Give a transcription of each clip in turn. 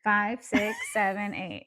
5, 6, 7, 8.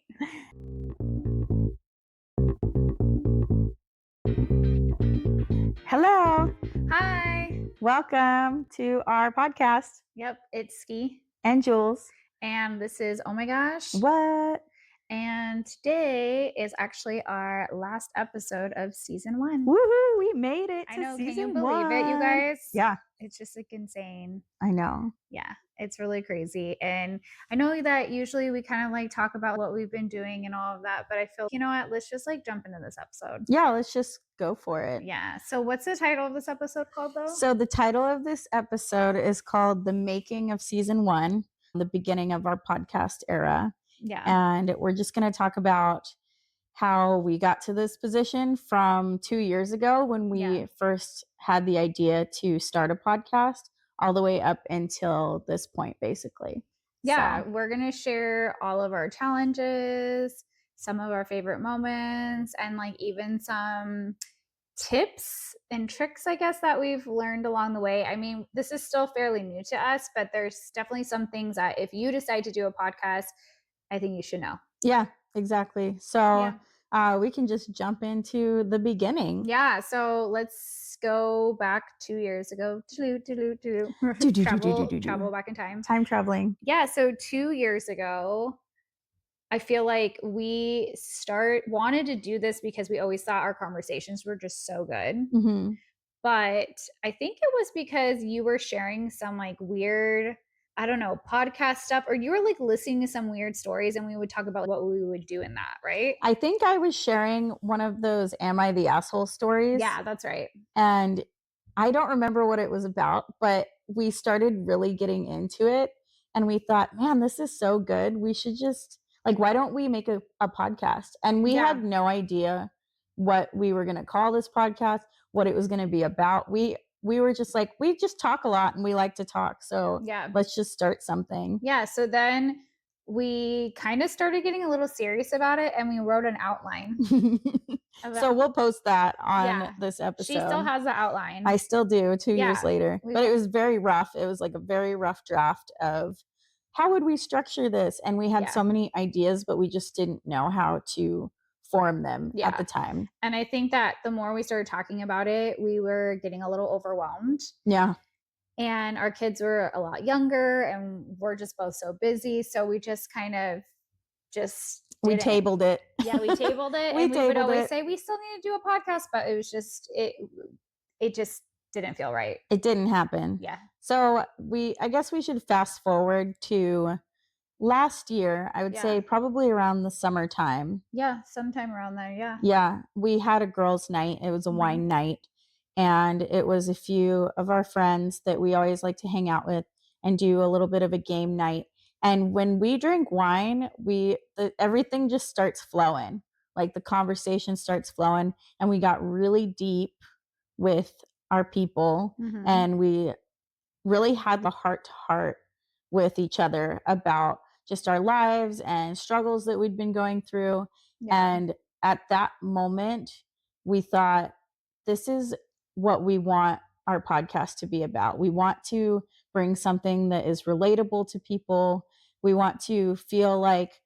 Hello. Hi. Welcome to our podcast. Yep, it's Ski. And Jules. And this is Oh My Gosh. What? And today is actually our last episode of season 1. Woohoo! We made it to I know, season can you believe it, you guys? Yeah. It's just like insane. I know. Yeah, it's really crazy. And I know that usually we kind of like talk about what we've been doing and all of that, but I feel, you know what, let's just like jump into this episode. Yeah, let's just go for it. Yeah. So what's the title of this episode called though? So the title of this episode is called The Making of Season 1, the beginning of our podcast era. Yeah. And we're just going to talk about how we got to this position from 2 years ago when we first had the idea to start a podcast all the way up until this point, basically. Yeah, we're going to share all of our challenges, some of our favorite moments, and like even some tips and tricks, I guess, that we've learned along the way. I mean, this is still fairly new to us, but there's definitely some things that if you decide to do a podcast, I think you should know. Yeah, exactly. So we can just jump into the beginning. Yeah, so let's go back 2 years ago. Travel back in time. Time traveling. Yeah, so 2 years ago, I feel like we wanted to do this because we always thought our conversations were just so good. Mm-hmm. But I think it was because you were sharing some like weird, I don't know, podcast stuff, or you were like listening to some weird stories and we would talk about what we would do in that, right? I think I was sharing one of those Am I the Asshole stories. Yeah, that's right. And I don't remember what it was about, but we started really getting into it and we thought, man, this is so good. We should just like, why don't we make a podcast? And we had no idea what we were going to call this podcast, what it was going to be about. We were just like, we just talk a lot and we like to talk. So let's just start something. Yeah. So then we kind of started getting a little serious about it and we wrote an outline. So we'll post that on this episode. She still has the outline. I still do 2 years later. But it was very rough. It was like a very rough draft of how would we structure this? And we had so many ideas, but we just didn't know how to form them at the time. And I think that the more we started talking about it, we were getting a little overwhelmed. Yeah. And our kids were a lot younger and we're just both so busy. So we just kind of we tabled it. Yeah, we tabled it. And we would always say we still need to do a podcast, but it was just it just didn't feel right. It didn't happen. Yeah. So I guess we should fast forward to last year. I would say probably around the summertime. Yeah, sometime around there. Yeah. Yeah, we had a girls' night. It was a wine night, and it was a few of our friends that we always like to hang out with and do a little bit of a game night. And when we drink wine, everything just starts flowing. Like the conversation starts flowing, and we got really deep with our people, and we really had the heart to heart with each other about just our lives and struggles that we'd been going through. And at that moment, we thought, this is what we want our podcast to be about. We want to bring something that is relatable to people. We want to feel like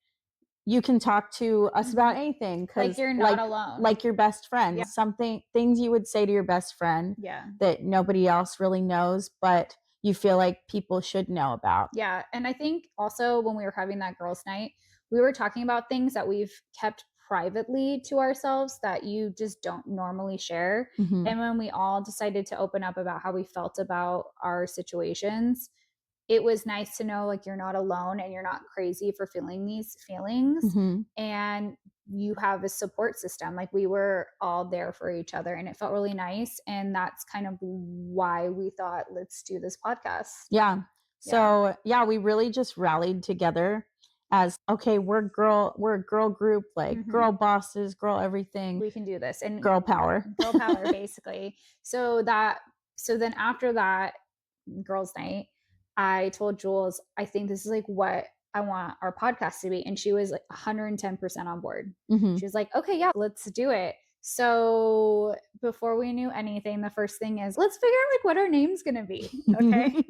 you can talk to us about anything. Like you're not alone. Like your best friend. Yeah. Things you would say to your best friend that nobody else really knows, but you feel like people should know about. Yeah. And I think also when we were having that girls' night, we were talking about things that we've kept privately to ourselves that you just don't normally share. Mm-hmm. And when we all decided to open up about how we felt about our situations, it was nice to know like you're not alone and you're not crazy for feeling these feelings. And you have a support system. Like we were all there for each other and it felt really nice. And that's kind of why we thought, let's do this podcast. Yeah. So we really just rallied together as, okay, we're a girl group, like girl bosses, girl everything. We can do this. And girl power. Girl power, basically. So then after that girls' night, I told Jules, I think this is like what I want our podcast to be. And she was like 110% on board. Mm-hmm. She was like, okay, yeah, let's do it. So before we knew anything, the first thing is let's figure out like what our name's going to be. Okay.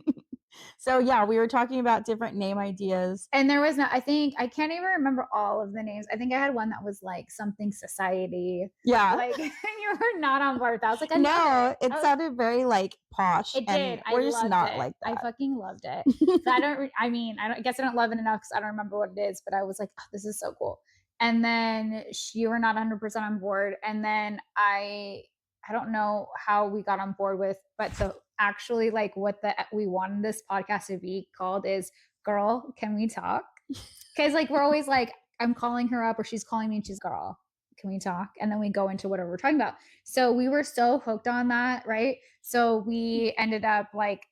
So yeah, we were talking about different name ideas. And there was no, I think, I can't even remember all of the names. I think I had one that was like something society. Yeah. Like, and you were not on board with that. I was like, I love it. No, it sounded very like posh, It and did. I we're just loved not it. like I that. fucking loved it. So I mean, I guess I don't love it enough because I don't remember what it is, but I was like, oh, this is so cool. And then you were not 100% on board. And then I don't know how we got on board with, but the actually like what we wanted this podcast to be called is Girl, Can We Talk? Because like we're always like, I'm calling her up or she's calling me and she's girl, can we talk? And then we go into whatever we're talking about. So we were so hooked on that, right? So we ended up like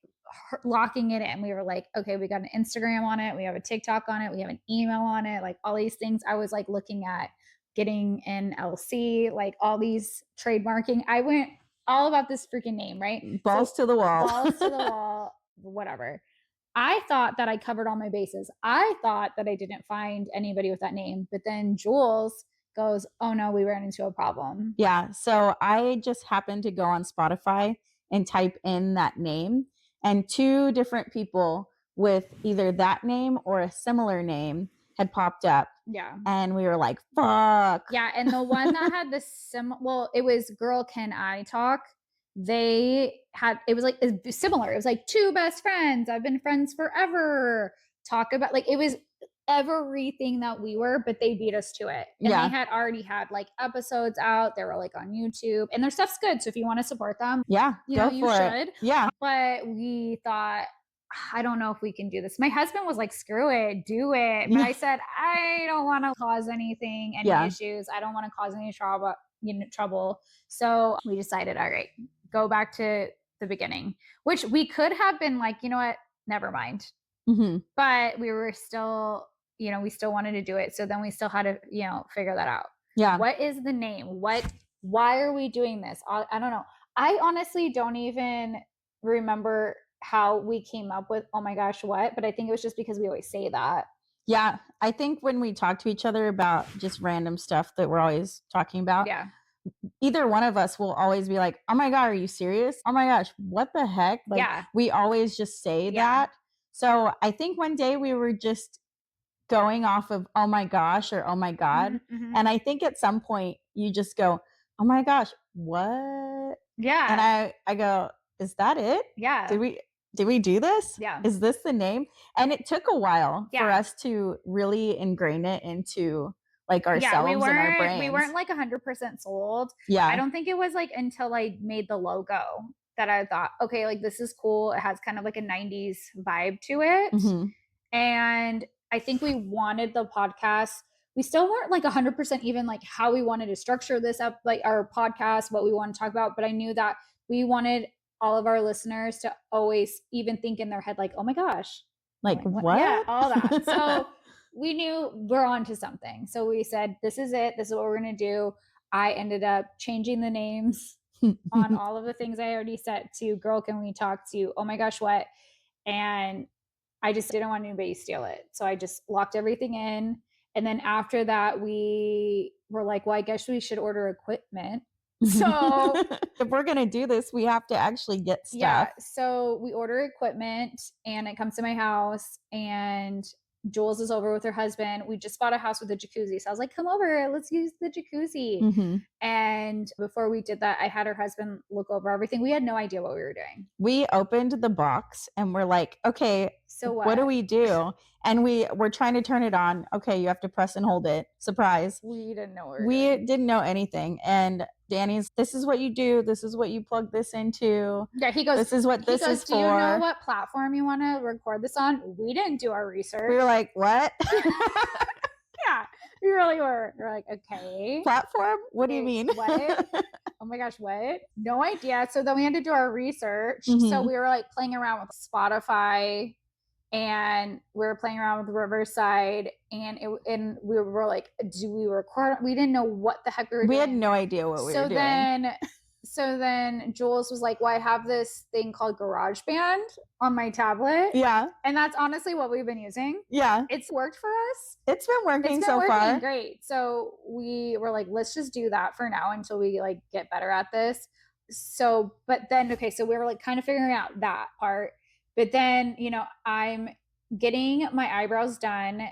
locking it in. We were like, okay, we got an Instagram on it, we have a TikTok on it, we have an email on it, like all these things. I was like looking at getting an LC, like all these trademarking. I went all about this freaking name, right? Balls to the wall. Balls to the wall, whatever. I thought that I covered all my bases. I thought that I didn't find anybody with that name. But then Jules goes, oh no, we ran into a problem. Yeah. So I just happened to go on Spotify and type in that name, and two different people with either that name or a similar name had popped up. Yeah. And we were like, fuck. Yeah. And the one that had the well, it was Girl Can I Talk. They had, it was like similar. It was like two best friends. I've been friends forever. Talk about, like, it was everything that we were, but they beat us to it. And Yeah. they had already had like episodes out. They were like on YouTube and their stuff's good. So if you want to support them, Yeah, you know, go you for should. it. Yeah. But we thought, I don't know if we can do this. My husband was like, screw it, do it. But I said, I don't want to cause anything, any issues. I don't want to cause any trouble. So we decided, all right, go back to the beginning, which we could have been like, you know what, never mind. Mm-hmm. But we were still, you know, we still wanted to do it. So then we still had to, you know, figure that out. Yeah. What is the name? Why are we doing this? I don't know. I honestly don't even remember how we came up with, oh my gosh, what? But I think it was just because we always say that. Yeah. I think when we talk to each other about just random stuff that we're always talking about, Yeah. either one of us will always be like, oh my God, are you serious? Oh my gosh, what the heck? Like, Yeah. we always just say that. So I think one day we were just going off of, oh my gosh, or oh my God. Mm-hmm. And I think at some point you just go, oh my gosh, what? Yeah. And I go, is that it? Yeah. Did we do this? Yeah. Is this the name? And it took a while for us to really ingrain it into like ourselves and our brains. We weren't like 100% sold. Yeah. I don't think it was like until I made the logo that I thought, okay, like this is cool. It has kind of like a 90s vibe to it. Mm-hmm. And I think we wanted the podcast. We still weren't like 100% even like how we wanted to structure this up, like our podcast, what we want to talk about. But I knew that we wanted all of our listeners to always even think in their head, like, oh my gosh. Like what? Yeah, all that. So we knew we're on to something. So we said, this is it. This is what we're going to do. I ended up changing the names on all of the things I already set to Girl, Can We Talk, to oh my gosh, what? And I just didn't want anybody to steal it. So I just locked everything in. And then after that, we were like, well, I guess we should order equipment. So if we're going to do this, we have to actually get stuff. Yeah. So we order equipment and it comes to my house, and Jules is over with her husband. We just bought a house with a jacuzzi. So I was like, come over, let's use the jacuzzi. Mm-hmm. And before we did that, I had her husband look over everything. We had no idea what we were doing. We opened the box and we're like, okay, so what do we do? And we're trying to turn it on. Okay, you have to press and hold it. Surprise. We didn't know didn't know anything. And Danny's, this is what you do. This is what you plug this into. Yeah, he goes, this is what this is for. Do you know what platform you want to record this on? We didn't do our research. We were like, what? Yeah, we really were. We're like, okay. Platform? What do you mean? What? Oh my gosh, what? No idea. So then we had to do our research. Mm-hmm. So we were like playing around with Spotify, and we were playing around with Riverside, and we were like, do we record? We didn't know what the heck we were doing. We had no idea what we were doing. So then Jules was like, well, I have this thing called GarageBand on my tablet. Yeah. And that's honestly what we've been using. Yeah. It's worked for us. It's been working so far. Great. So we were like, let's just do that for now until we like get better at this. So, but then, okay, so we were like kind of figuring out that part. But then, I'm getting my eyebrows done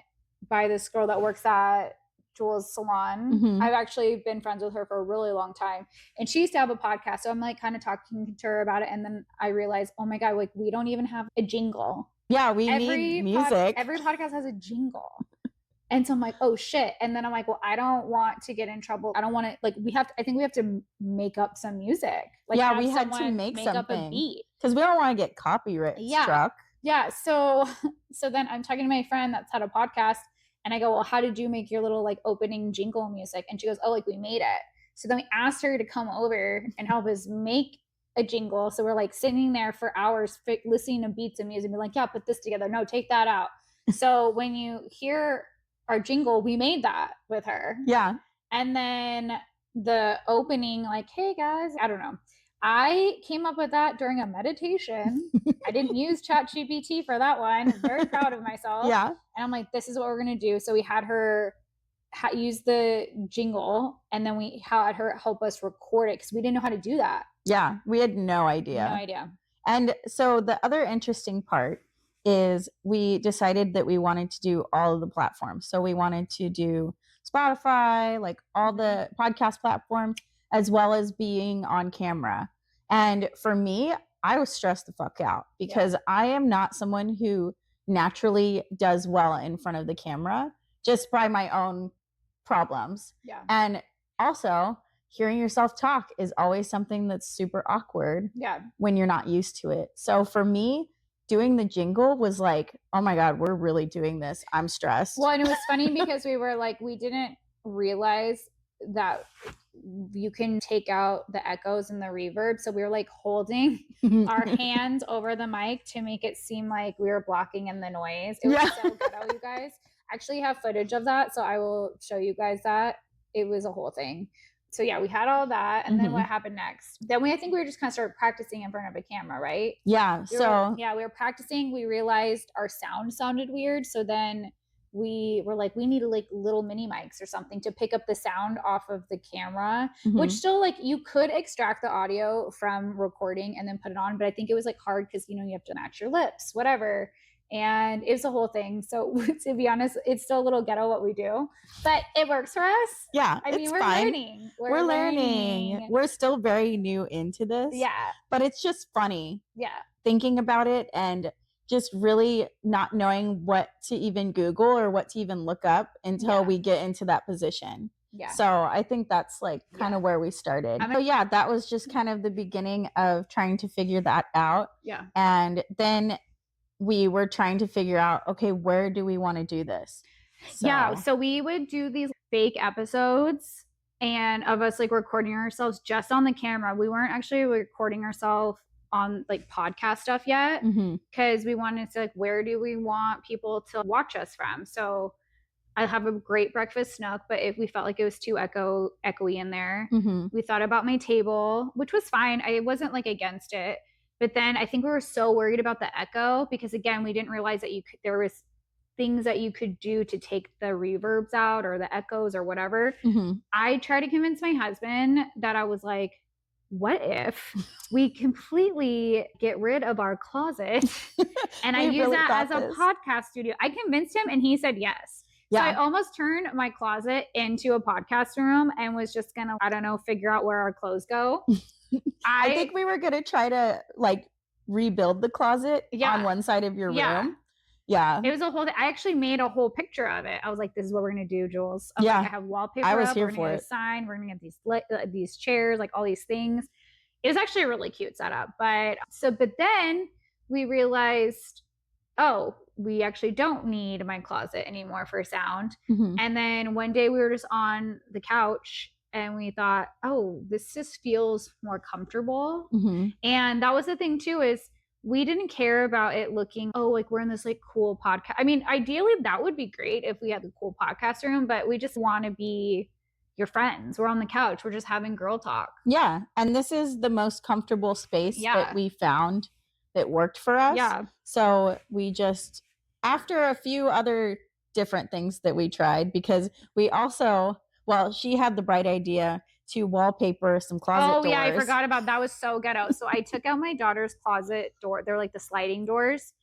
by this girl that works at Jules Salon. Mm-hmm. I've actually been friends with her for a really long time. And she used to have a podcast. So I'm like kind of talking to her about it. And then I realized, oh my God, like we don't even have a jingle. Yeah, we need music. Every podcast has a jingle. And so I'm like, oh shit. And then I'm like, well, I don't want to get in trouble. I don't want to, like, I think we have to make up some music. Like, yeah, have we had to someone make up a something beat. because we don't want to get copyright struck. Yeah. So then I'm talking to my friend that's had a podcast and I go, well, how did you make your little like opening jingle music? And she goes, oh, like we made it. So then we asked her to come over and help us make a jingle. So we're like sitting there for hours listening to beats and music and be like, yeah, put this together. No, take that out. So when you hear our jingle, we made that with her. Yeah. And then the opening, like, hey guys, I don't know. I came up with that during a meditation. I didn't use ChatGPT for that one. I'm very proud of myself. Yeah. And I'm like, this is what we're going to do. So we had her use the jingle and then we had her help us record it because we didn't know how to do that. Yeah. We had no idea. No idea. And so the other interesting part is we decided that we wanted to do all of the platforms. So we wanted to do Spotify, like all the podcast platforms, as well as being on camera. And for me, I was stressed the fuck out because I am not someone who naturally does well in front of the camera just by my own problems. Yeah. And also, hearing yourself talk is always something that's super awkward when you're not used to it. So for me, doing the jingle was like, oh my God, we're really doing this. I'm stressed. Well, and it was funny because we were like, we didn't realize that you can take out the echoes and the reverb. So we were like holding our hands over the mic to make it seem like we were blocking in the noise. It was so ghetto, you guys. I actually have footage of that. So I will show you guys that. It was a whole thing. So yeah, we had all that. And then what happened next? Then I think we were just kind of started practicing in front of a camera, right? Yeah. We were practicing. We realized our sound sounded weird. So then we were like, we need like little mini mics or something to pick up the sound off of the camera, which still like you could extract the audio from recording and then put it on. But I think it was like hard because, you have to match your lips, whatever. And it was a whole thing. So to be honest, it's still a little ghetto what we do, but it works for us. Yeah. I mean, we're learning. We're learning. We're still very new into this. Yeah. But it's just funny. Yeah. Thinking about it and just really not knowing what to even Google or what to even look up until we get into that position. Yeah. So I think that's like kind of where we started. So yeah, that was just kind of the beginning of trying to figure that out. Yeah. And then we were trying to figure out, okay, where do we want to do this? So we would do these fake episodes and of us like recording ourselves just on the camera. We weren't actually recording ourselves on like podcast stuff yet because we wanted to like, where do we want people to watch us from? So I have a great breakfast nook, but if we felt like it was too echoey in there, we thought about my table, which was fine. I wasn't like against it. But then I think we were so worried about the echo because again, we didn't realize that there was things that you could do to take the reverbs out or the echoes or whatever. I tried to convince my husband that I was like, what if we completely get rid of our closet and I use that as a podcast studio? I convinced him and he said yes. Yeah. So I almost turned my closet into a podcast room and was just going to, I don't know, figure out where our clothes go. I think we were going to try to like rebuild the closet on one side of your room. Yeah. It was a whole thing. I actually made a whole picture of it. I was like, this is what we're going to do, Jules. Like, I have wallpaper I was up. here We're for going to it. get a sign. We're going to get these chairs, like all these things. It was actually a really cute setup. But then we realized, oh, we actually don't need my closet anymore for sound. And then one day we were just on the couch and we thought, oh, this just feels more comfortable. And that was the thing too, is we didn't care about it looking, oh, like we're in this like cool podcast. I mean, ideally that would be great if we had the cool podcast room, but we just want to be your friends. We're on the couch. We're just having girl talk. Yeah. And this is the most comfortable space that we found that worked for us. Yeah. So we just, after a few other different things that we tried, because we also, well, she had the bright idea to wallpaper some closet Oh doors. yeah, I forgot about that. Was so ghetto. So I took out my daughter's closet door. They're like the sliding doors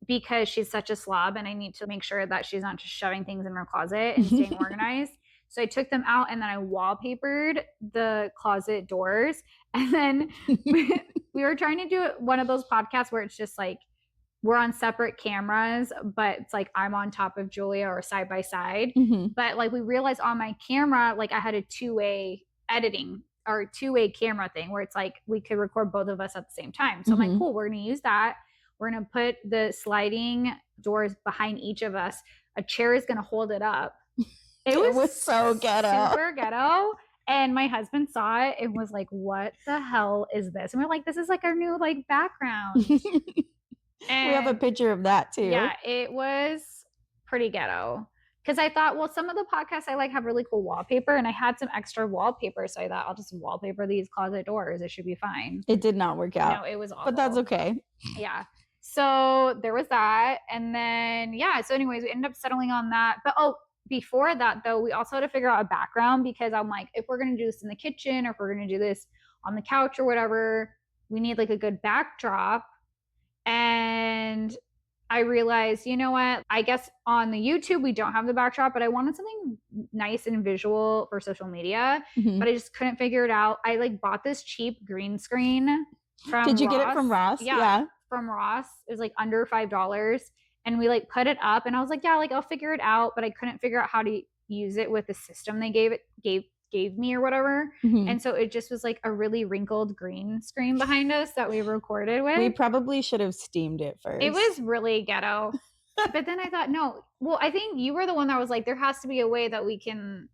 because she's such a slob and I need to make sure that she's not just shoving things in her closet and staying organized. So I took them out and then I wallpapered the closet doors. And then we were trying to do one of those podcasts where it's just like we're on separate cameras, but it's like I'm on top of Julia or side by side. Mhm. But like we realized on my camera, like I had a two-way editing or two-way camera thing where it's like we could record both of us at the same time. So I'm like, cool, we're going to use that. We're going to put the sliding doors behind each of us. A chair is going to hold it up. It was so ghetto. Super ghetto. And my husband saw it and was like, what the hell is this? And we're like, this is like our new like background. We have a picture of that too. Yeah, it was pretty ghetto. Because I thought, well, some of the podcasts I like have really cool wallpaper, and I had some extra wallpaper, so I thought I'll just wallpaper these closet doors. It should be fine. It did not work out. No, it was awful. But that's okay. Yeah. So there was that. And then, yeah, so anyways, we ended up settling on that. But before that, though, we also had to figure out a background because I'm like, if we're going to do this in the kitchen or if we're going to do this on the couch or whatever, we need like a good backdrop. And I realized, you know what? I guess on the YouTube, we don't have the backdrop, but I wanted something nice and visual for social media, but I just couldn't figure it out. I like bought this cheap green screen from Did you Ross. get it from Ross? Yeah. From Ross. It was like under $5. And we like put it up and I was like, yeah, like I'll figure it out, but I couldn't figure out how to use it with the system they gave me or whatever. And so it just was like a really wrinkled green screen behind us that we recorded with. We probably should have steamed it first. It was really ghetto. But then I thought, no. Well, I think you were the one that was like, there has to be a way that we can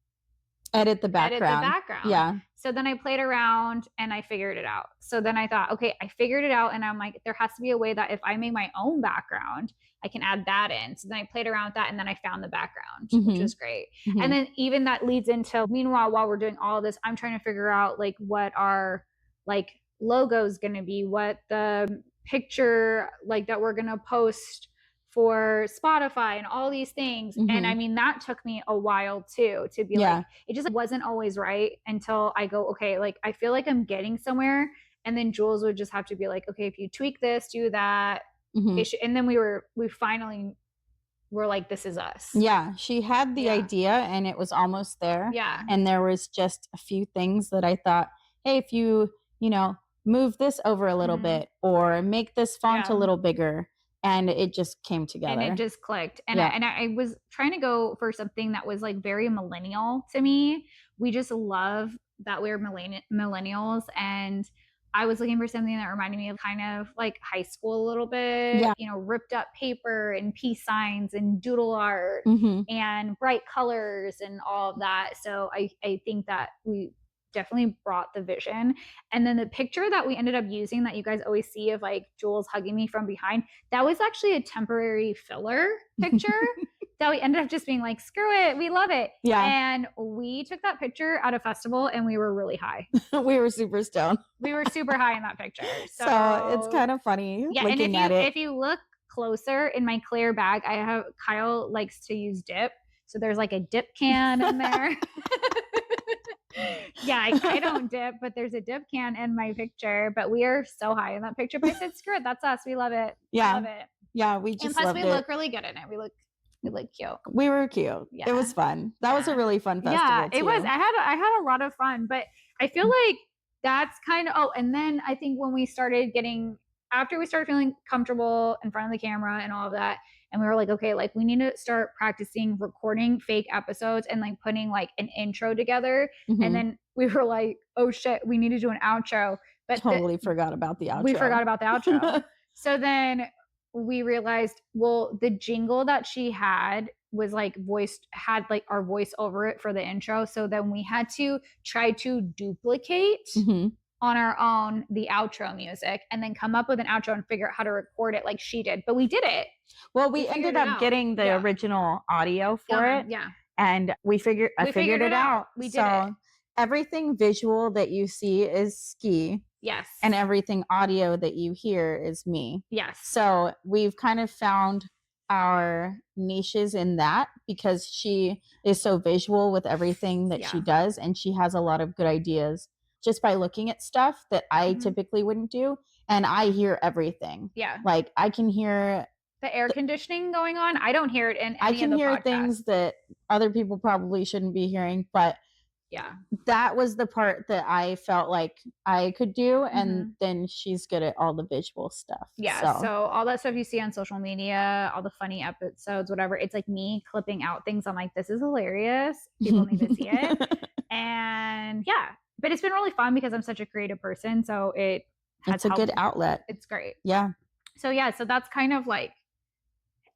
edit the background. Yeah. So then I played around and I figured it out. So then I thought, okay, I figured it out. And I'm like, there has to be a way that if I make my own background, I can add that in. So then I played around with that and then I found the background, which was great. And then even that leads into, meanwhile, while we're doing all of this, I'm trying to figure out like what our like logo is going to be, what the picture like that we're going to post for Spotify and all these things. And I mean, that took me a while too, to be like, it just wasn't always right until I go, okay, like I feel like I'm getting somewhere. And then Jules would just have to be like, okay, if you tweak this, do that. And then we finally were like, this is us. Yeah. She had the idea and it was almost there. Yeah. And there was just a few things that I thought, hey, if you move this over a little bit or make this font a little bigger. And it just came together. And it just clicked. And I was trying to go for something that was like very millennial to me. We just love that we're millennials. And I was looking for something that reminded me of kind of like high school a little bit, ripped up paper and peace signs and doodle art and bright colors and all of that. So I think that we definitely brought the vision. And then the picture that we ended up using that you guys always see of like Jules hugging me from behind, that was actually a temporary filler picture that we ended up just being like, screw it, we love it. Yeah. And we took that picture at a festival and we were really high. We were super stoned. We were super high in that picture. So it's kind of funny looking at it. If you look closer in my clear bag, Kyle likes to use dip. So there's like a dip can in there. Yeah, I don't dip, but there's a dip can in my picture. But we are so high in that picture. But I said, screw it, that's us. We love it. Yeah, we love it. Yeah, we just and plus loved we look really good in it. We look cute. We were cute. Yeah. It was fun. That was a really fun festival. Yeah, it too. was. I had a lot of fun, but I feel like that's kind of. Oh, and then I think when we started after we started feeling comfortable in front of the camera and all of that. And we were like, okay, like we need to start practicing recording fake episodes and like putting like an intro together. And then we were like, oh shit, we need to do an outro. But totally forgot about the outro. We forgot about the outro. So then we realized, well, the jingle that she had was like had like our voice over it for the intro. So then we had to try to duplicate on our own the outro music and then come up with an outro and figure out how to record it like she did. But we did it. Well, we ended up getting the original audio for it. Yeah. And I figured it out. We did it. Everything visual that you see is Ski. Yes. And everything audio that you hear is me. Yes. So we've kind of found our niches in that because she is so visual with everything that she Yeah. does, and she has a lot of good ideas just by looking at stuff that I Mhm. typically wouldn't do, and I hear everything. Yeah. Like, I can hear The air conditioning going on, I don't hear it in I any of can the hear podcasts. things that other people probably shouldn't be hearing, but Yeah. that was the part that I felt like I could do, and Mhm. then she's good at all the visual stuff, Yeah, so so all that stuff you see on social media, all the funny episodes, whatever, it's like me clipping out things. I'm like, this is hilarious. People need to see it. And yeah, but it's been really fun because I'm such a creative person. So it has It's a good helped. outlet. It's great. Yeah. So yeah, so that's kind of like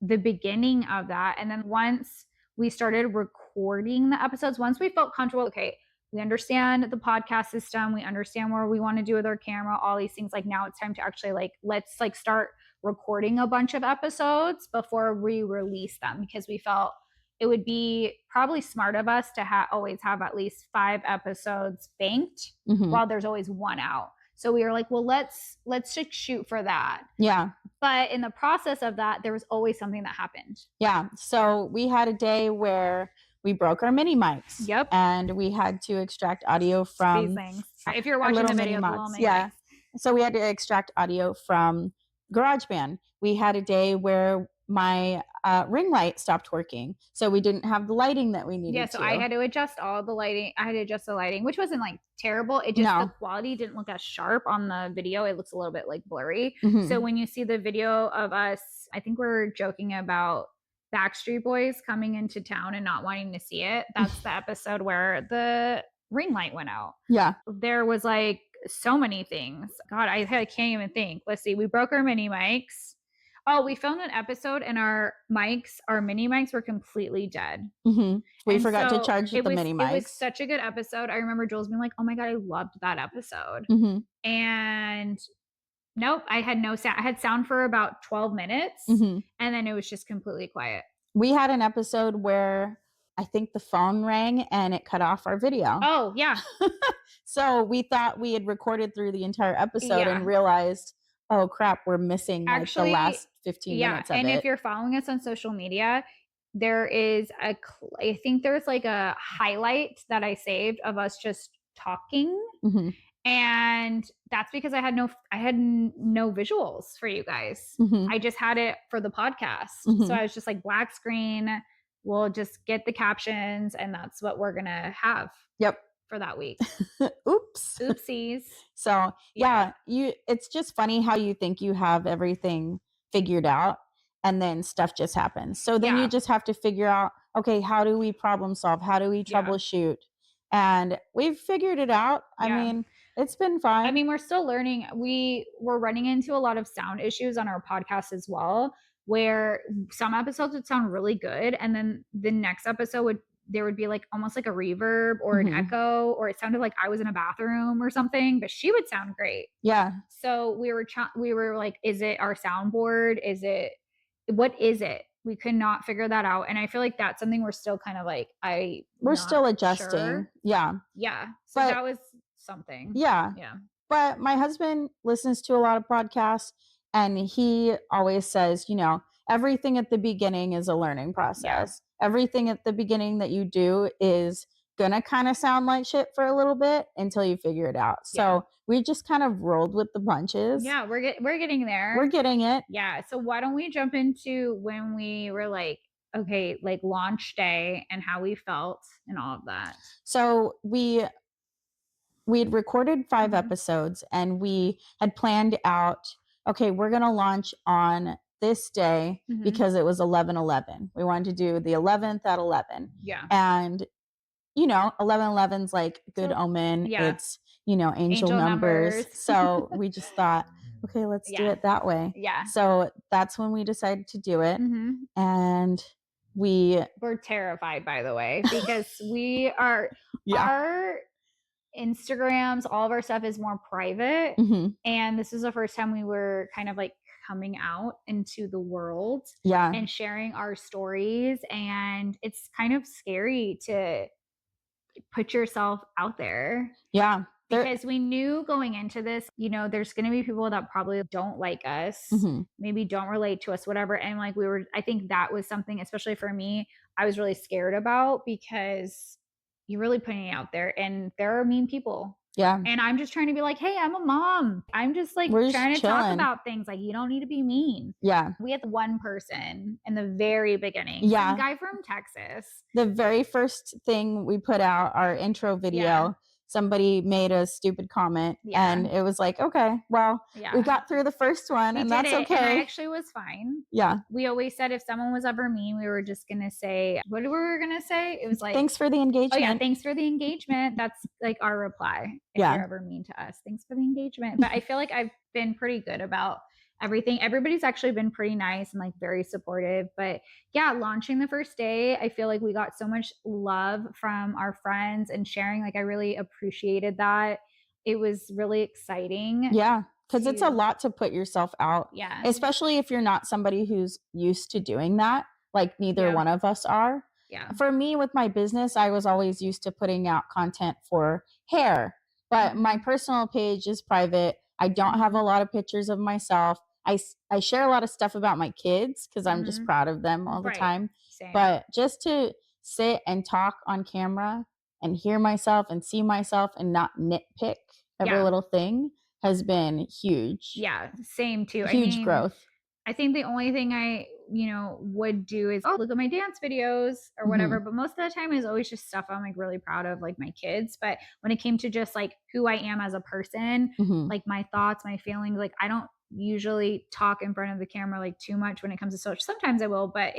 the beginning of that. And then once we started recording the episodes, once we felt comfortable, okay, we understand the podcast system, we understand where we want to do with our camera, all these things. Like now it's time to actually like let's like start recording a bunch of episodes before we release them because we felt it would be probably smart of us to always have at least 5 episodes banked Mhm. while there's always one out. So we were like, well, let's just shoot for that. Yeah. But in the process of that, there was always something that happened. Yeah. So we had a day where we broke our mini mics Yep. and we had to extract audio These from things. If you're our watching little the mini video, the little mics. mini Yeah. mics. So we had to extract audio from GarageBand. We had a day where my ring light stopped working. So we didn't have the lighting that we Yeah, needed so I to. had to adjust all the lighting. I had to adjust the lighting, which wasn't like terrible. It just the No. quality didn't look as sharp on the video. It looks a little bit like blurry. So Mhm. when you see the video of us, I think we're joking about Backstreet Boys coming into town and not wanting to see it. That's the episode where the ring light went out. Yeah. There was like so many things. God, I can't even think. Let's see. We broke our mini mics. Oh, we filmed an episode and our mini mics were completely dead. Mhm. We And forgot to so charge the mini it was mics. such a good episode. I remember Jules being like, "Oh my god, I loved that episode." Mhm. And nope, I had no sound. I had sound for about 12 minutes Mhm. and then it was just completely quiet. We had an episode where I think the phone rang and it cut off our video. Oh, yeah. So we thought we had recorded through the entire episode and Yeah. realized, oh crap, we're missing like the Actually, last 15 yeah, minutes of and if it. you're following us on social media, there is I think there's like a highlight that I saved of us just talking, Mhm. and that's because I had no visuals for you guys. Mhm. I just had it for the podcast. So Mhm. I was just like black screen, we'll just get the captions and that's what we're going to have Yep. for that week. Oops. Oopsies. So, Yeah. yeah, it's just funny how you think you have everything figured out and then stuff just happens. So then you Yeah. just have to figure out, okay, how do we problem solve? How do we Yeah. troubleshoot? And we've figured it out. I Yeah. mean, it's been I fine. mean, we're still learning. We're running into a lot of sound issues on our podcast as well, where some episodes would sound really good, and then the next episode would there would be like almost like a reverb or an Mhm. echo, or it sounded like I was in a bathroom or something, but she would sound great. Yeah. So we were like, is it our soundboard? Is it what is it? We could not figure that out, and I feel like that's something we're still kind of like I We're not still adjusting. sure. Yeah. Yeah, so But that was something. yeah. Yeah, But my husband listens to a lot of podcasts and he always says, everything at the beginning is a learning yeah. process. Everything at the beginning that you do is going to kind of sound like shit for a little bit until you figure it out. Yeah. So we just kind of rolled with the punches. Yeah, we're getting We're there. getting it. Yeah. So why don't we jump into when we were like, okay, like launch day and how we felt and all of that. So we'd recorded 5 Mhm. episodes and we had planned out, okay, we're going to launch on this day Mhm. because it was 11/11. We wanted to do the 11th at 11. Yeah. And 11/11's like good So omen. yeah, It's, angel angel numbers. numbers. So we just thought, okay, let's do Yeah. it that way. Yeah. So that's when we decided to do it. Mhm. And we We're terrified by the way because we are yeah. our Instagrams, all of our stuff is more private. Mhm. And this is the first time we were kind of like coming out into the world Yeah. and sharing our stories. And it's kind of scary to put yourself out there. Yeah. There because we knew going into this, there's going to be people that probably don't like us, Mhm. maybe don't relate to us, whatever. And like I think that was something, especially for me, I was really scared about because you're really putting it out there and there are mean people. Yeah. And I'm just trying to be like, hey, I'm a mom. I'm just like We're just trying to talk chilling. about things. Like, you don't need to be mean. Yeah. We had one person in the very beginning, some Yeah. guy from Texas. The very first thing we put out, our intro Yeah. video, somebody made a stupid comment, and Yeah. it was like, "Okay, well, we Yeah. got through the first one, We and did that's it, and I okay." actually was fine. Yeah. We always said if someone was ever mean, we were just gonna say, what we were gonna say? It was like, Thanks for the oh yeah, engagement. thanks for the engagement. That's like our reply if Yeah. you're ever mean to us. Thanks for the engagement. But I feel like I've been pretty good about everything. Everybody's actually been pretty nice and like very supportive. But yeah, launching the first day, I feel like we got so much love from our friends and sharing. Like I really appreciated that. It was really exciting Yeah, because it's a to, lot to put yourself out, yeah. especially if you're not somebody who's used to doing that, like neither Yeah. one of us are. Yeah. For me, with my business, I was always used to putting out content for hair, but my Mhm. personal page is private. I don't have a Mhm. lot of pictures of myself. I share a lot of stuff about my kids because I'm just Mhm. proud of them all the Right. time. Same. But just to sit and talk on camera and hear myself and see myself and not nitpick every Yeah. little thing has been huge. Yeah. Same too. I Huge mean, growth. I think the only thing I, would do is, oh, look at my dance videos or whatever. Mhm. But most of the time is always just stuff I'm like really proud of, like my kids. But when it came to just like who I am as a person, Mhm. like my thoughts, my feelings, like I don't usually talk in front of the camera like too much when it comes to social. Sometimes I will, but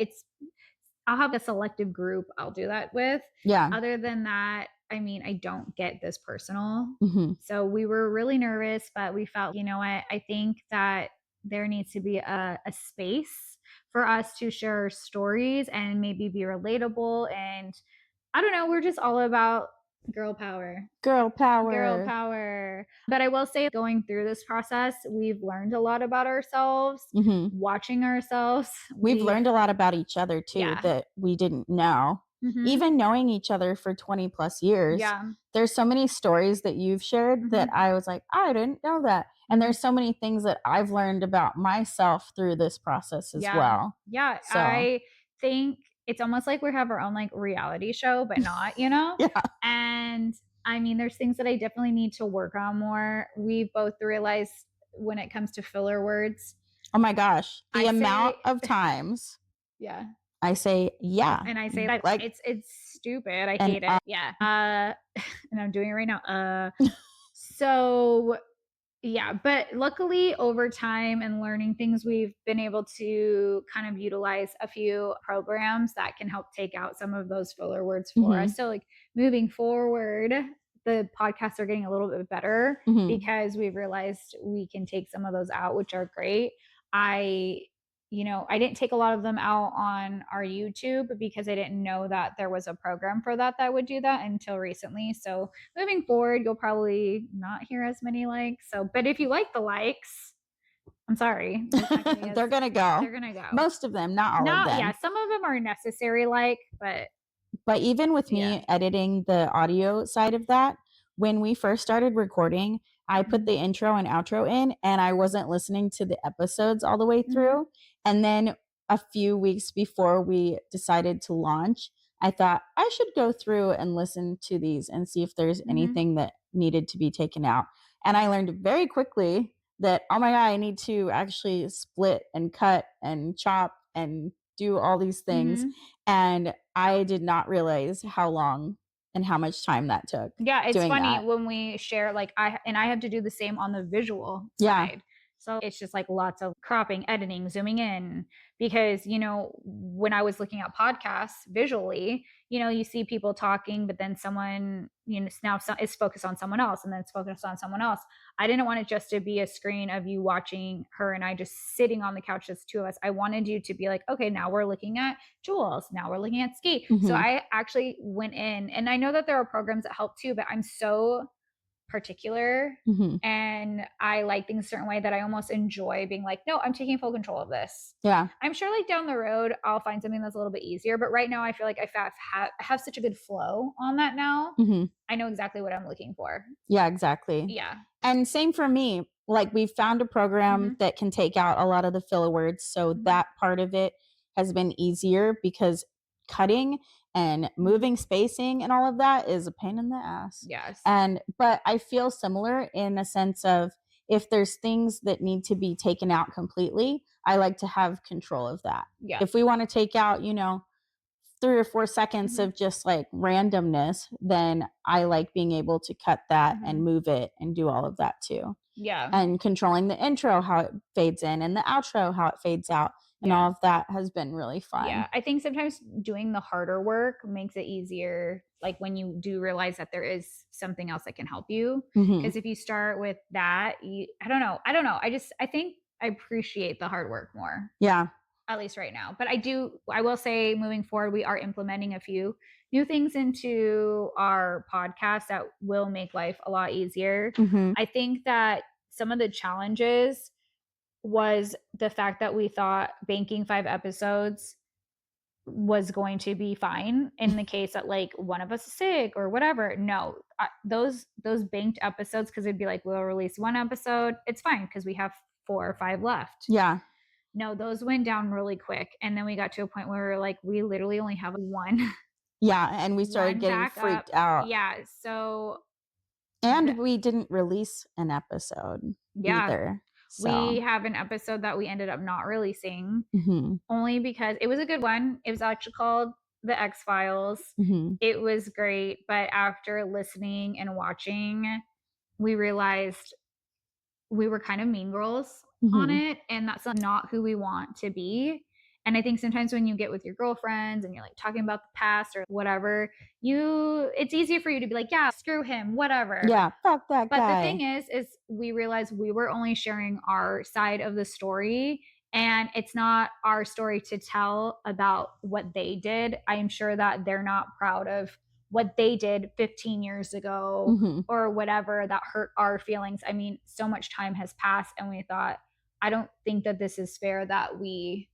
I'll have a selective group I'll do that with. Yeah. Other than that, I mean, I don't get this personal. Mhm. So we were really nervous, but we felt, you know what? I think that there needs to be a space for us to share stories and maybe be relatable. And I don't know, we're just all about girl power. Girl Girl power. power. But I will say, going through this process, we've learned a lot about ourselves, Mhm. watching ourselves. We've learned a lot about each other too Yeah. that we didn't know. Hmm. Even knowing each other for 20 plus years, Yeah. there's so many stories that you've shared that Hmm. I was like, I didn't know that. And Hmm. there's so many things that I've learned about myself through this process as Yeah. well. Yeah. So, I think it's almost like we have our own like reality show, but not. yeah. And I mean, there's things that I definitely need to work on more. We've both realized when it comes to filler words, Oh my gosh. The I amount say, of times yeah. I say, yeah. And I say that Like, it's stupid. I and hate it. Yeah. And I'm doing it right now. So yeah, but luckily over time and learning things, we've been able to kind of utilize a few programs that can help take out some of those filler words for Mhm. us. So like moving forward, the podcasts are getting a little bit better Mhm. because we've realized we can take some of those out, which are great. I I didn't take a lot of them out on our YouTube because I didn't know that there was a program for that would do that until recently. So moving forward, you'll probably not hear as many likes. So, but if you like the likes, I'm sorry, there's not gonna be as They're gonna go. they're gonna go. Most of them, not all of Not yeah, them. some of them are necessary like, but But even with yeah. me editing the audio side of that, when we first started recording, I put Mhm. the intro and outro in and I wasn't listening to the episodes all the way Mhm. through. And then a few weeks before we decided to launch, I thought I should go through and listen to these and see if there's Mhm. anything that needed to be taken out. And I learned very quickly that, oh my God, I need to actually split and cut and chop and do all these things. Mhm. And I did not realize how long and how much time that took Yeah, it's doing funny that. when we share like I have to do the same on the visual Yeah. side. So it's just like lots of cropping, editing, zooming in because when I was looking at podcasts visually, you see people talking but then someone, now is focused on someone else and then it's focused on someone else. I didn't want it just to be a screen of you watching her and I just sitting on the couch as two of us. I wanted you to be like, okay, now we're looking at Jules. Now we're looking at Skate. So Mhm. I actually went in, and I know that there are programs that help too, but I'm so particular Mhm. and I like things a certain way that I almost enjoy being like, no, I'm taking full control of this. Yeah. I'm sure like down the road I'll find something that's a little bit easier, but right now I feel like have such a good flow on that now. Mhm. I know exactly what I'm looking for. Yeah, exactly. Yeah. And same for me. Like, we found a program Mhm. that can take out a lot of the filler words, so Mhm. that part of it has been easier because cutting and Mhm. moving spacing and all of that is a pain in the ass. Yes. And but I feel similar in a sense of if there's things that need to be taken out completely, I like to have control of that. Yeah. If we want to take out, 3 or 4 seconds Mhm. of just like randomness, then I like being able to cut that and Mhm. move it and do all of that too. Yeah. And controlling the intro, how it fades in, and the outro, how it fades out. And Yeah. all of that has been really fun. Yeah, I think sometimes doing the harder work makes it easier, like, when you do realize that there is something else that can help you. Hmm. Because if you start with that, I don't know, I think I appreciate the hard work more, Yeah. at least right now. But I will say moving forward, we are implementing a few new things into our podcast that will make life a lot easier. Hmm. I think that some of the challenges was the fact that we thought banking 5 episodes was going to be fine in the case that like one of us is sick or whatever. No, those banked episodes, because it'd be like we'll release one episode, it's fine because we have 4 or 5 left. Yeah. No, those went down really quick, and then we got to a point where we were like, we literally only have one Yeah. And we started one getting backup. freaked out. Yeah, so the, And we didn't release an episode yeah, either. we So, have an episode that we ended up not releasing hmm, only because it was a good one. It was actually called The X Files. hmm, It was great, but after listening and watching, we realized we were kind of mean girls on hmm, it, and that's not who we want to be. And I think sometimes when you get with your girlfriends and you're like talking about the past or whatever, it's easy for you to be like, yeah, screw him, whatever. yeah, fuck that But the thing guy. is we realized we were only sharing our side of the story, and it's not our story to tell about what they did. I am sure that they're not proud of what they did 15 years ago Hmm. or whatever that hurt our feelings. I mean, so much time has passed, and we thought, I don't think that this is fair that we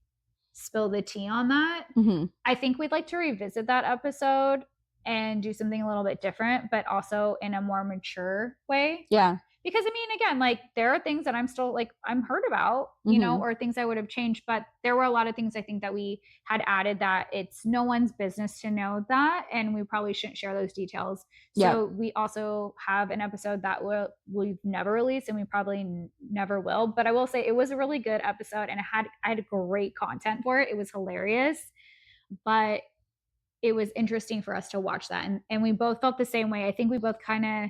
spill the tea on that. Hmm. I think we'd like to revisit that episode and do something a little bit different, but also in a more mature way. Yeah. Because I mean, again, like there are things that I'm still like, I'm hurt about, Hmm. or things I would have changed, but there were a lot of things I think that we had added that it's no one's business to know that. And we probably shouldn't share those details. So Yep. we also have an episode that we've never released and we probably never will. But I will say it was a really good episode and I had great content for it. It was hilarious, but it was interesting for us to watch that. And we both felt the same way. I think we both kind of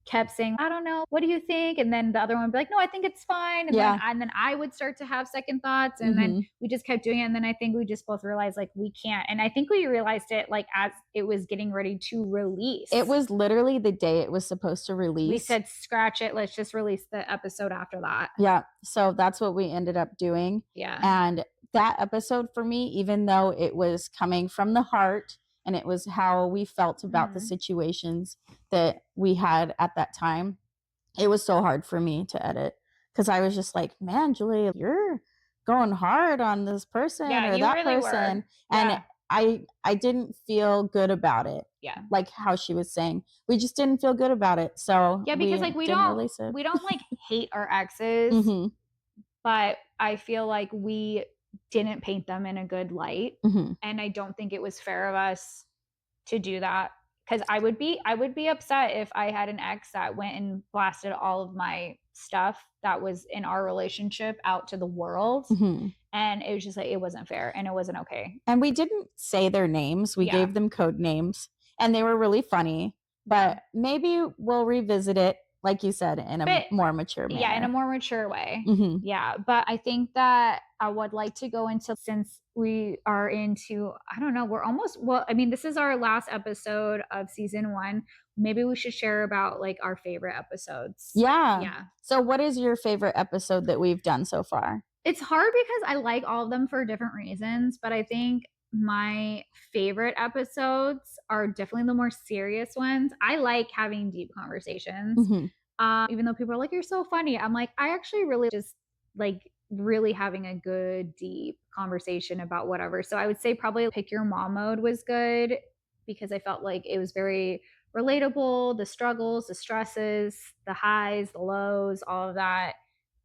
kept saying, I don't know, what do you think? And then the other one would be like, no, I think it's fine. Yeah. And then I would start to have second thoughts. And then Hmm. we just kept doing it. And then I think we just both realized like we can't. And I think we realized it like as it was getting ready to release. It was literally the day it was supposed to release. We said, scratch it. Let's just release the episode after that. Yeah. So that's what we ended up doing. Yeah. And that episode for me, even though it was coming from the heart and it was how we felt about the situations that we had at that time, it was so hard for me to edit because I was just like, man, Julie, you're going hard on this person Yeah, or you that really person. were. And Yeah. I didn't feel good about it. Yeah. Like how she was saying. We just didn't feel good about it. So Yeah, because like we didn't release it. we don't like hate our exes, Hmm. but I feel like we didn't paint them in a good light. Hmm. And I don't think it was fair of us to do that. Because I would be upset if I had an ex that went and blasted all of my stuff that was in our relationship out to the world. Hmm. And it was just like it wasn't fair and it wasn't okay. And we didn't say their names. We Yeah. gave them code names and they were really funny. But maybe we'll revisit it, like you said, in a more mature manner. Yeah, in a more mature way. Mhm. Yeah, but I think that I would like to go into, since we are into, I don't know, we're almost, well, I mean, this is our last episode of season 1. Maybe we should share about like our favorite episodes. Yeah. Yeah. So what is your favorite episode that we've done so far? It's hard because I like all of them for different reasons, but I think my favorite episodes are definitely the more serious ones. I like having deep conversations. Mhm. Even though people are like, you're so funny. I'm like, I actually really just like really having a good, deep conversation about whatever. So I would say probably Pick Your Mom Mode was good because I felt like it was very relatable. The struggles, the stresses, the highs, the lows, all of that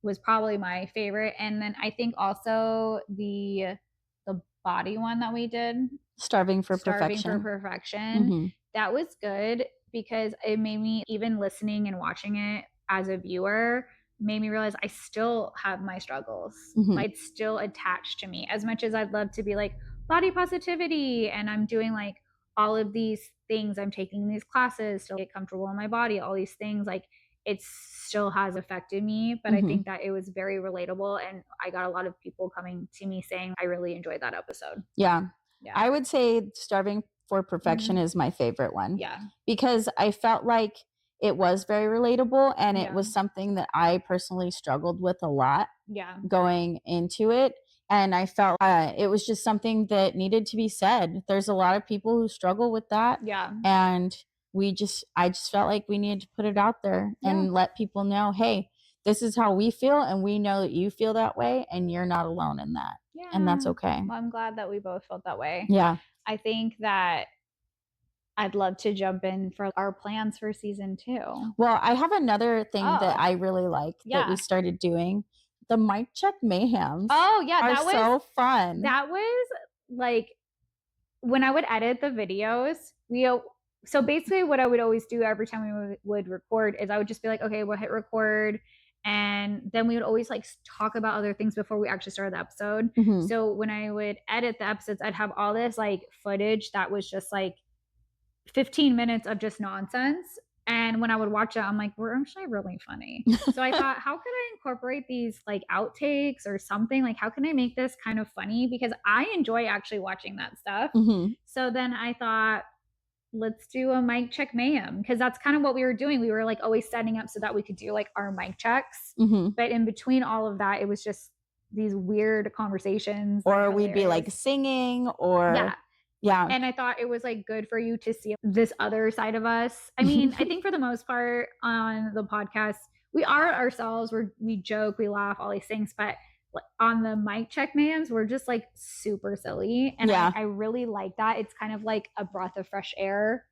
was probably my favorite. And then I think also the body one that we did, Starving for Starving for Perfection. Perfection, Mhm. that was good because it made me, even listening and watching it as a viewer, made me realize I still have my struggles. Mhm. Like, it's still attached to me. As much as I'd love to be like body positivity and I'm doing like all of these things, I'm taking these classes to get comfortable in my body, all these things, like it still has affected me. But I Mhm. think that it was very relatable. And I got a lot of people coming to me saying, I really enjoyed that episode. Yeah. Yeah. I would say Starving for Perfection Mhm. is my favorite one Yeah. because I felt like it was very relatable and it Yeah. was something that I personally struggled with a lot Yeah. going into it. And I felt it was just something that needed to be said. There's a lot of people who struggle with that. Yeah. And I just felt like we needed to put it out there Yeah. and let people know, hey, this is how we feel. And we know that you feel that way and you're not alone in that. And that's Yeah. okay. Well, I'm glad that we both felt that way. Yeah. I think that I'd love to jump in for our plans for season 2. Well, I have another thing that Oh, I really like that we yeah. started doing. The mic check mayhems Oh, yeah, are so fun. that was like when I would edit the videos, so basically what I would always do every time we would record is I would just be like, okay, we'll hit record. And then we would always like talk about other things before we actually started the episode. Mhm. So when I would edit the episodes, I'd have all this like footage that was just like 15 minutes of just nonsense. And when I would watch it, I'm like, we're actually really funny. So I thought, how could I incorporate these like outtakes or something? Like, how can I make this kind of funny? Because I enjoy actually watching that stuff. Mhm. So then I thought, let's do a mic check mayhem because that's kind of what we were doing. We were like always setting up so that we could do like our mic checks. Mhm. But in between all of that, it was just these weird conversations, Or we'd be like hilarious. singing Yeah. or yeah. And I thought it was like good for you to see this other side of us. I mean, I think for the most part on the podcast, we are ourselves. We joke, we laugh, all these things. But on the mic check mans, we're just like super silly. And Yeah. I really like that. It's kind of like a breath of fresh air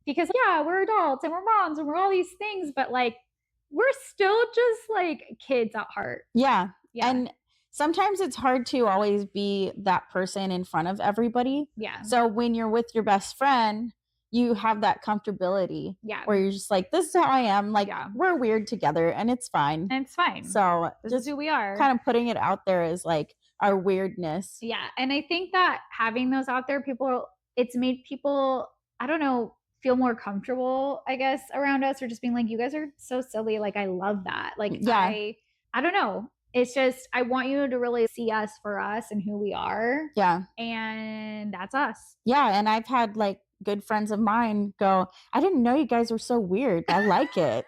because, yeah, we're adults and we're moms and we're all these things, but like we're still just like kids at heart. Yeah. Yeah. And sometimes it's hard to always be that person in front of everybody. Yeah. So when you're with your best friend, you have that comfortability Yeah. where you're just like, this is how I am. Like, Yeah. we're weird together and it's fine. And it's fine. So This is just who we are. kind of putting it out there as like our weirdness. Yeah, and I think that having those out there, it's made people, I don't know, feel more comfortable, I guess, around us, or just being like, you guys are so silly. Like, I love that. Like, Yeah. I don't know. It's just, I want you to really see us for us and who we are. Yeah. And that's us. Yeah. And I've had like good friends of mine go, I didn't know you guys were so weird. I like it.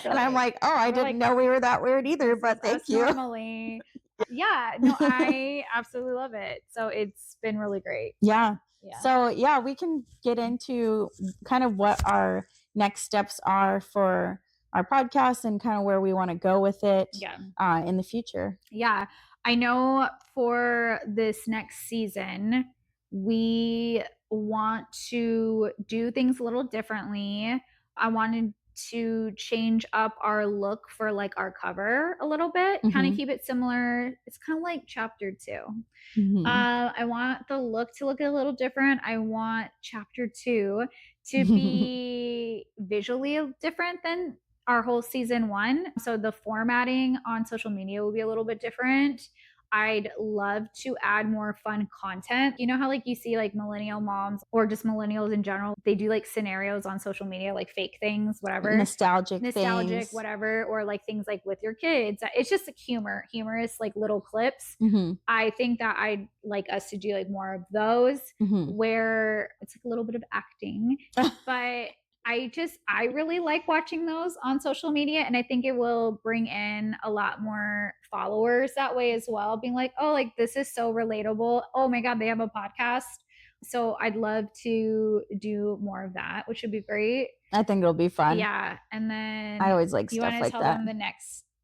And I'm like, oh, I didn't know we were that weird either, but thank you. Normally. Yeah, no, I absolutely love it. So it's been really great. Yeah. Yeah. So, yeah, we can get into kind of what our next steps are for our podcast and kind of where we want to go with it in the future. Yeah. I know for this next season, we want to do things a little differently. I wanted to change up our look for like our cover a little bit, kind of keep it similar. It's kind of like chapter 2. I want the look to look a little different. I want chapter 2 to be visually different than our whole season 1. So the formatting on social media will be a little bit different. I'd love to add more fun content. You know how like you see like millennial moms or just millennials in general, they do like scenarios on social media, like fake things, whatever. Nostalgic things. Whatever, or like things like with your kids. It's just like humorous like little clips. I think that I'd like us to do like more of those where it's like a little bit of acting, but I really like watching those on social media, and I think it will bring in a lot more followers that way as well, being like, oh, like this is so relatable. Oh my God, they have a podcast. So I'd love to do more of that, which would be great. I think it'll be fun. Yeah. And I then always like you stuff want to like tell that. them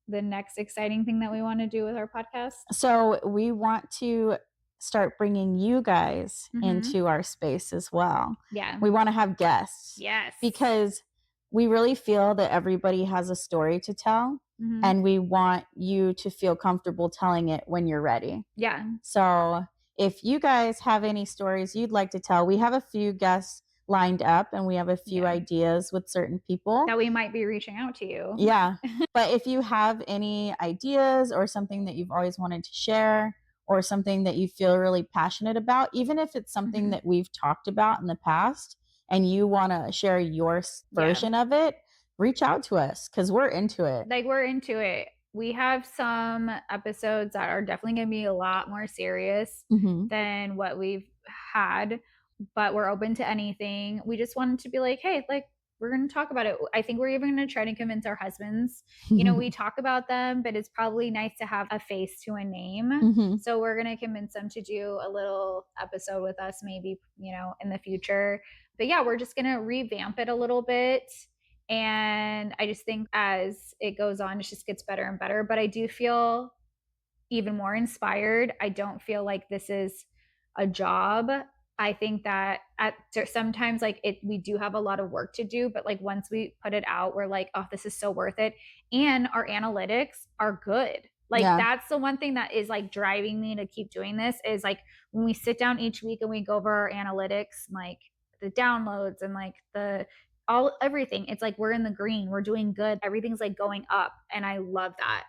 the next exciting thing that we want to do with our podcast? So we want to start bringing you guys into our space as well. Yeah. We want to have guests. Yes. Because we really feel that everybody has a story to tell, and we want you to feel comfortable telling it when you're ready. Yeah. So if you guys have any stories you'd like to tell, we have a few guests lined up, and we have a few ideas with certain people that we might be reaching out to you. Yeah. But if you have any ideas or something that you've always wanted to share, or something that you feel really passionate about, even if it's something that we've talked about in the past and you want to share your version of it, reach out to us because we're into it. Like, we're into it. We have some episodes that are definitely going to be a lot more serious than what we've had, but we're open to anything. We just wanted to be like, hey, like, we're going to talk about it. I think we're even going to try to convince our husbands. You know, we talk about them, but it's probably nice to have a face to a name. So we're going to convince them to do a little episode with us, maybe, you know, in the future. But yeah, we're just going to revamp it a little bit. And I just think as it goes on, it just gets better and better. But I do feel even more inspired. I don't feel like this is a job. I think that sometimes like we do have a lot of work to do, but like once we put it out, we're like, oh, this is so worth it. And our analytics are good. Like that's the one thing that is like driving me to keep doing this is like when we sit down each week and we go over our analytics, like the downloads and like everything. It's like we're in the green, we're doing good, everything's like going up, and I love that.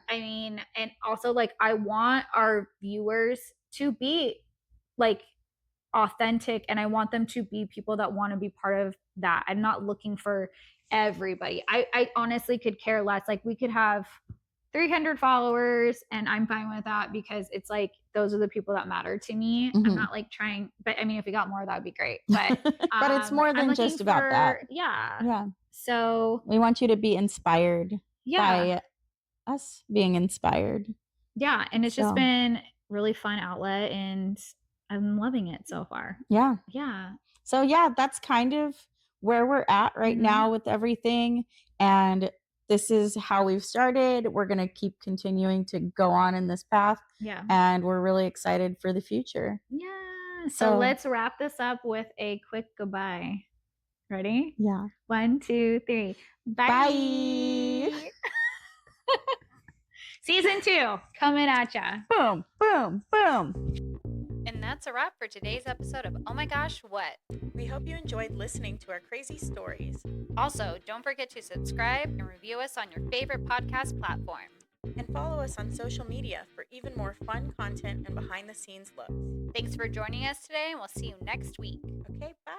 I mean, and also like I want our viewers to be like authentic, and I want them to be people that want to be part of that. I'm not looking for everybody. I honestly could care less. Like we could have 300 followers and I'm fine with that because it's like those are the people that matter to me. I'm not like trying, but I mean if we got more that would be great, but but it's more than just about that. Yeah. So we want you to be inspired by us being inspired. Yeah, and it's just been really fun outlet and I'm loving it so far. Yeah. So yeah, that's kind of where we're at right now with everything, and this is how we've started. We're going to keep continuing to go on in this path. And we're really excited for the future. So let's wrap this up with a quick goodbye. Ready? 1, 2, 3. Bye. Season 2 coming at ya. Boom, boom, boom. And that's a wrap for today's episode of Oh My Gosh, What? We hope you enjoyed listening to our crazy stories. Also, don't forget to subscribe and review us on your favorite podcast platform. And follow us on social media for even more fun content and behind the scenes looks. Thanks for joining us today, and we'll see you next week. Okay, bye.